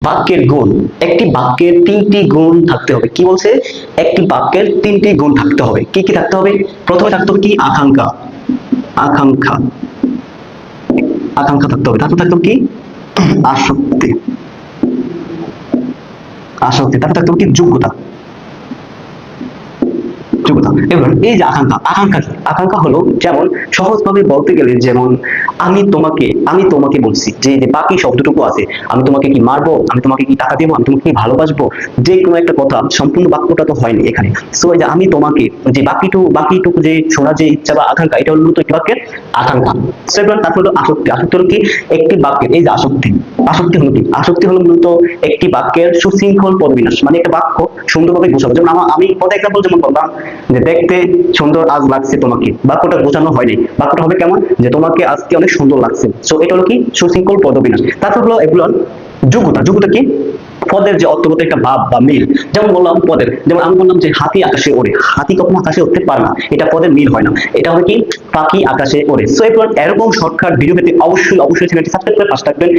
বাক্যের গুণ। একটি বাক্যের তিনটি গুণ থাকতে হবে। কি বলছে? একটি বাক্যের তিনটি গুণ থাকতে হবে। কি কি থাকতে হবে? প্রথমে থাকতে হবে কি? আকাঙ্ক্ষা। আকাঙ্ক্ষা আকাঙ্ক্ষা থাকতে হবে। তারপর থাকতে হবে কি? আসক্তি। আসক্তি। তারপর থাকতে হবে কি? যোগ্যতা। যোগ্যতা। এবার এই যে আকাঙ্ক্ষা, আকাঙ্ক্ষা কি? আকাঙ্ক্ষা হলো, যেমন সহজভাবে বলতে গেলে, যেমন আমি তোমাকে বলছি যে যে বাকি শব্দটুকু আছে, আমি তোমাকে কি মারবো, আমি তোমাকে কি টাকা দেবো, আমি তোমাকে কি ভালোবাসবো, যে কোনো একটা কথা, সম্পূর্ণ বাক্যটা তো হয়নি এখানে। সো এই যে আমি তোমাকে, যে বাকিটুকু যে শোনার যে ইচ্ছা বা আকাঙ্ক্ষা, এটা হলো মূলত একটি বাক্যের আকাঙ্ক্ষা। সো এবার তারপর হলো আসক্তি। আসক্তি হলো কি? একটি বাক্যের এই যে আসক্তি, আসক্তি হলো কি? আসক্তি হলো মূলত একটি বাক্যের সুশৃঙ্খল পদবিন্যাস, মানে একটা বাক্য সুন্দরভাবে গোছানো। যেমন আমি পদ এক্সাম্পল যেমন বললাম যে দেখতে সুন্দর আজ লাগছে তোমাকে, বাক্যটা গোছানো হয়নি। বাক্যটা হবে কেমন? যে তোমাকে আজকে অনেক সুন্দর লাগছে। সো এটা হলো কি? সুশৃঙ্খল পদবিন্যাস। তারপর হলো এগুলোর যোগ্যতা। যোগ্যতা কি? পদের যে অর্থগত একটা ভাব বা মিল। যেমন বললাম পদের, যেমন আমি বললাম যে হাতি আকাশে ওড়ে, হাতি কখনো আকাশে উঠতে পারে না, এটা পদের মিল হয় না। এটা হবে কি? পাখি আকাশে ওড়ে। সো এরকম শর্টকাট ভিডিও পেতে অবশ্যই চ্যানেলটি সাবস্ক্রাইব করে পাশে থাকবেন।